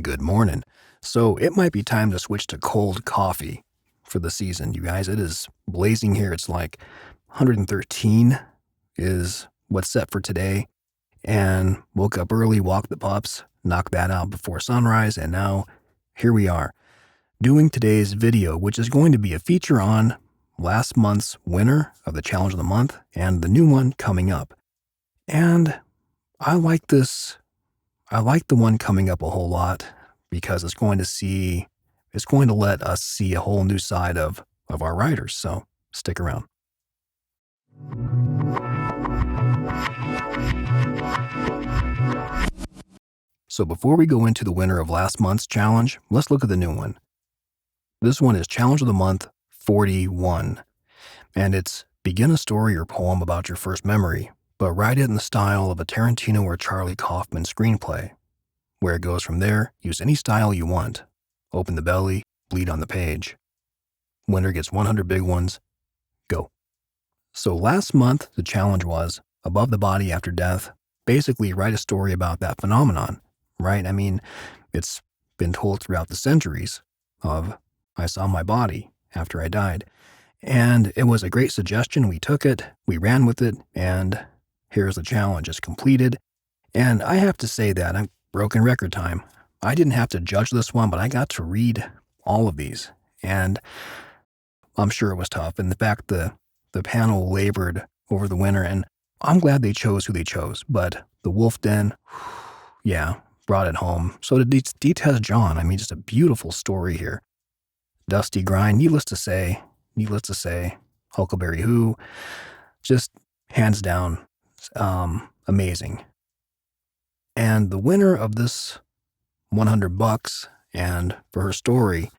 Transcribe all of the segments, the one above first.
Good morning. So it might be time to switch to cold coffee for the season, you guys. It is blazing here. It's like 113 is what's set for today. And woke up early, walked the pups, knocked that out before sunrise, and now here we are doing today's video, which is going to be a feature on last month's winner of the Challenge of the Month and the new one coming up. And I like this. I like the one coming up a whole lot because it's going to let us see a whole new side of our writers. So stick around. So before we go into the winner of last month's challenge, let's look at the new one. This one is Challenge of the Month 41, and it's begin a story or poem about your first memory, but write it in the style of a Tarantino or Charlie Kaufman screenplay. Where it goes from there, use any style you want. Open the belly, bleed on the page. Winner gets 100 big ones. Go. So last month, the challenge was above the body after death. Basically, write a story about that phenomenon, right? I mean, it's been told throughout the centuries of I saw my body after I died. And it was a great suggestion. We took it, we ran with it, and here's the challenge. It's completed. And I have to say that I'm broken record time. I didn't have to judge this one, but I got to read all of these. And I'm sure it was tough. In fact, the panel labored over the winner, and I'm glad they chose who they chose. But the Wolf Den, yeah, brought it home. So did Detest John. I mean, just a beautiful story here. Dusty Grind, needless to say, Huckleberry Who, just hands down, amazing. And the winner of this $100 and for her story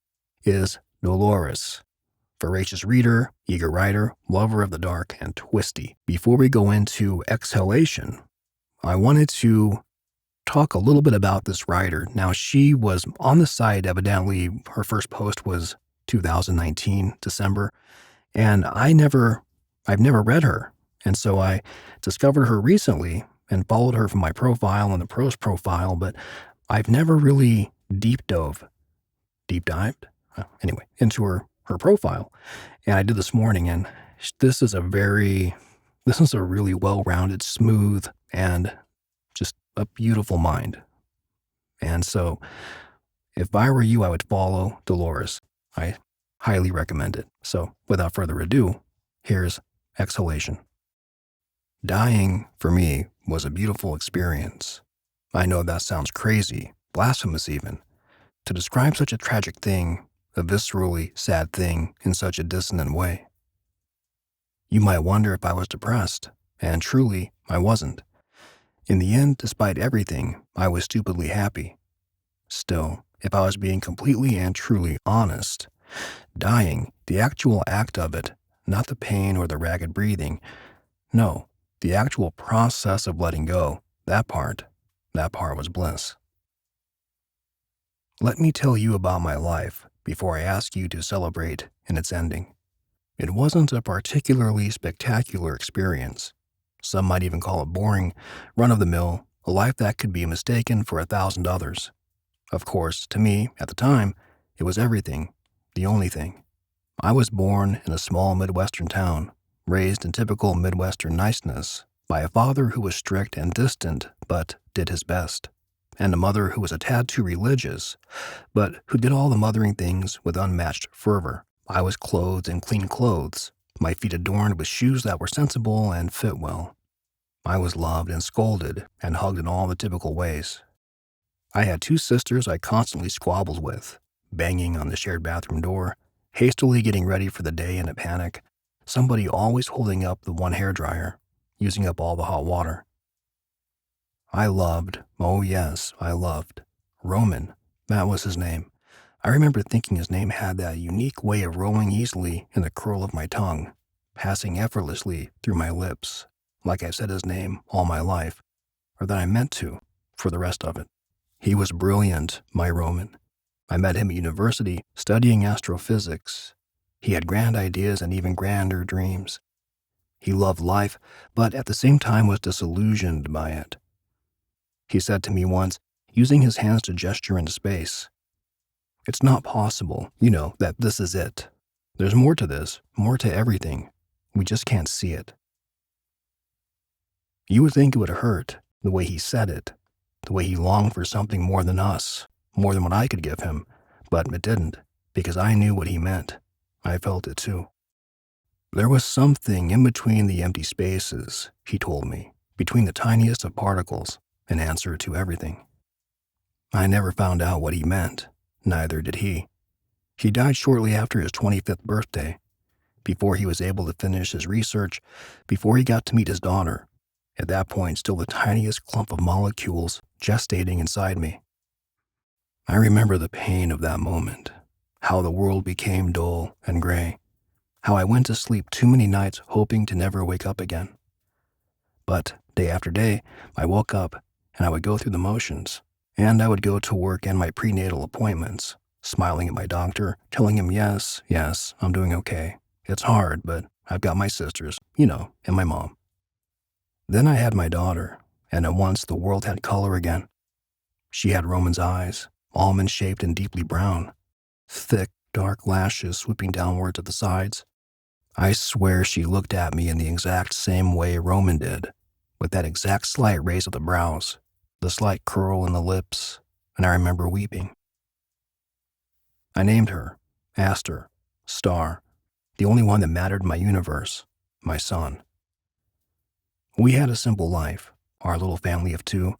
is Dolores, voracious reader, eager writer, lover of the dark, and twisty. Before we go into Exhalation, I wanted to talk a little bit about this writer. Now, she was on the site, evidently, her first post was 2019, December, and I've never read her. And so I discovered her recently and followed her from my profile and the pros profile, but I've never really deep dived, into her profile. And I did this morning, and this is a really well-rounded, smooth, and just a beautiful mind. And so if I were you, I would follow Dolores. I highly recommend it. So without further ado, here's Exhalation. Dying, for me, was a beautiful experience. I know that sounds crazy, blasphemous even, to describe such a tragic thing, a viscerally sad thing, in such a dissonant way. You might wonder if I was depressed, and truly, I wasn't. In the end, despite everything, I was stupidly happy. Still, if I was being completely and truly honest, dying, the actual act of it, not the pain or the ragged breathing, no, the actual process of letting go, that part was bliss. Let me tell you about my life before I ask you to celebrate in its ending. It wasn't a particularly spectacular experience. Some might even call it boring, run-of-the-mill, a life that could be mistaken for 1,000 others. Of course, to me, at the time, it was everything, the only thing. I was born in a small Midwestern town, raised in typical Midwestern niceness, by a father who was strict and distant, but did his best, and a mother who was a tad too religious, but who did all the mothering things with unmatched fervor. I was clothed in clean clothes, my feet adorned with shoes that were sensible and fit well. I was loved and scolded and hugged in all the typical ways. I had 2 sisters I constantly squabbled with, banging on the shared bathroom door, hastily getting ready for the day in a panic, somebody always holding up the one hairdryer, using up all the hot water. I loved, oh yes, I loved, Roman. That was his name. I remember thinking his name had that unique way of rolling easily in the curl of my tongue, passing effortlessly through my lips, like I've said his name all my life, or that I meant to, for the rest of it. He was brilliant, my Roman. I met him at university, studying astrophysics. He had grand ideas and even grander dreams. He loved life, but at the same time was disillusioned by it. He said to me once, using his hands to gesture into space. It's not possible, that this is it. There's more to this, more to everything. We just can't see it. You would think it would hurt, the way he said it, the way he longed for something more than us, more than what I could give him, but it didn't, because I knew what he meant. I felt it too. There was something in between the empty spaces, he told me, between the tiniest of particles, an answer to everything. I never found out what he meant, neither did he. He died shortly after his 25th birthday, before he was able to finish his research, before he got to meet his daughter, at that point still the tiniest clump of molecules gestating inside me. I remember the pain of that moment, how the world became dull and gray, how I went to sleep too many nights hoping to never wake up again. But day after day, I woke up and I would go through the motions, and I would go to work and my prenatal appointments, smiling at my doctor, telling him, yes, I'm doing okay. It's hard, but I've got my sisters, and my mom. Then I had my daughter, and at once the world had color again. She had Roman's eyes, almond-shaped and deeply brown, thick, dark lashes swooping downwards at the sides. I swear she looked at me in the exact same way Roman did, with that exact slight raise of the brows, the slight curl in the lips, and I remember weeping. I named her, Aster, Star, the only one that mattered in my universe, my son. We had a simple life, our little family of two.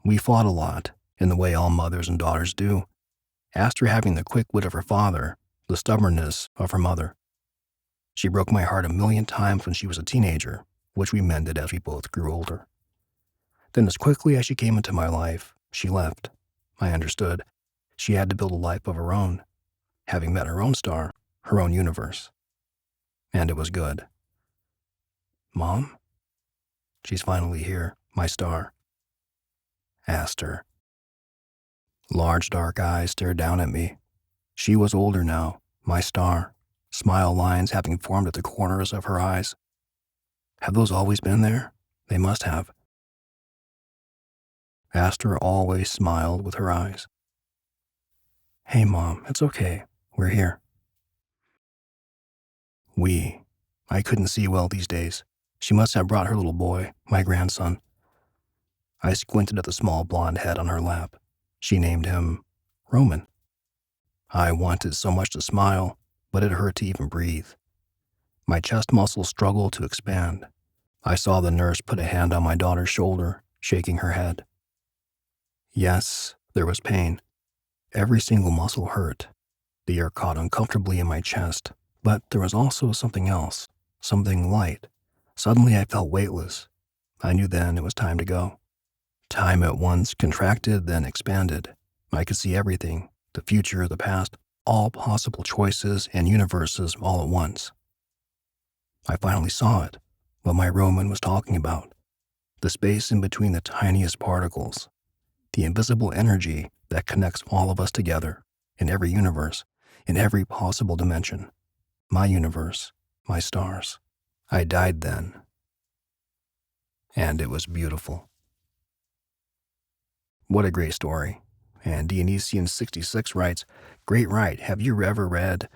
We fought a lot, in the way all mothers and daughters do, Aster having the quick wit of her father, the stubbornness of her mother. She broke my heart 1,000,000 times when she was a teenager, which we mended as we both grew older. Then as quickly as she came into my life, she left. I understood. She had to build a life of her own, having met her own star, her own universe. And it was good. Mom? She's finally here, my star. Aster. Large dark eyes stared down at me. She was older now, my star, smile lines having formed at the corners of her eyes. Have those always been there? They must have. Aster always smiled with her eyes. Hey, Mom, it's okay. We're here. I couldn't see well these days. She must have brought her little boy, my grandson. I squinted at the small blonde head on her lap. She named him Roman. I wanted so much to smile, but it hurt to even breathe. My chest muscles struggled to expand. I saw the nurse put a hand on my daughter's shoulder, shaking her head. Yes, there was pain. Every single muscle hurt. The air caught uncomfortably in my chest, but there was also something else, something light. Suddenly I felt weightless. I knew then it was time to go. Time at once contracted, then expanded. I could see everything, the future, the past, all possible choices and universes all at once. I finally saw it, what my Roman was talking about. The space in between the tiniest particles. The invisible energy that connects all of us together, in every universe, in every possible dimension. My universe, my stars. I died then. And it was beautiful. What a great story. And Dionysian66 writes, great write. Have you ever read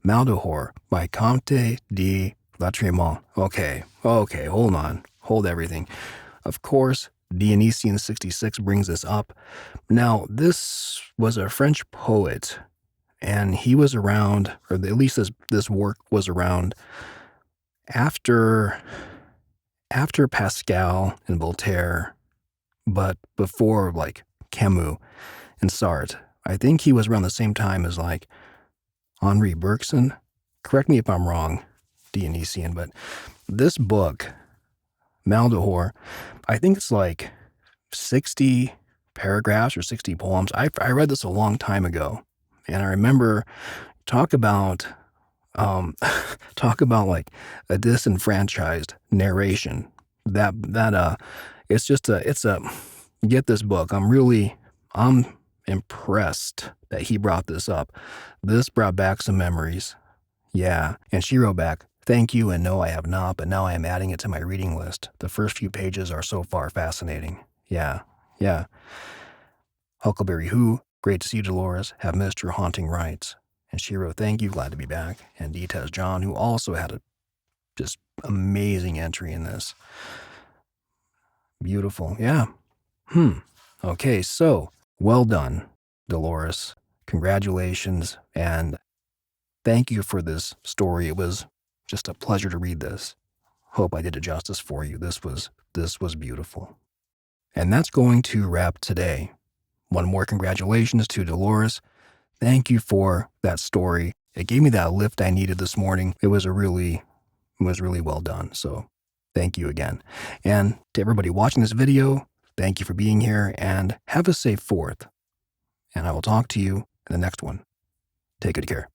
Maldoror by Comte de Lautréamont? Okay, hold on. Hold everything. Of course, Dionysian66 brings this up. Now, this was a French poet, and he was around, or at least this work was around after Pascal and Voltaire, but before Camus and Sartre. I think he was around the same time as Henri Bergson. Correct me if I'm wrong, Dionysian, but this book, Maldoror, I think it's 60 paragraphs or 60 poems. I read this a long time ago, and I remember talk about a disenfranchised narration. It's a get this book. I'm impressed that he brought this up. This brought back some memories. Yeah, and she wrote back, thank you, and no, I have not, but now I am adding it to my reading list. The first few pages are so far fascinating. Yeah. Huckleberry Who, great to see you, Dolores. Have missed your haunting rites. And she wrote, thank you, glad to be back. And Detaz John, who also had a just amazing entry in this. Beautiful. Yeah. Okay, so well done, Dolores. Congratulations. And thank you for this story. It was just a pleasure to read this. Hope I did it justice for you. This was beautiful. And that's going to wrap today. One more congratulations to Dolores. Thank you for that story. It gave me that lift I needed this morning. It was really well done. So thank you again. And to everybody watching this video, thank you for being here and have a safe 4th. And I will talk to you in the next one. Take good care.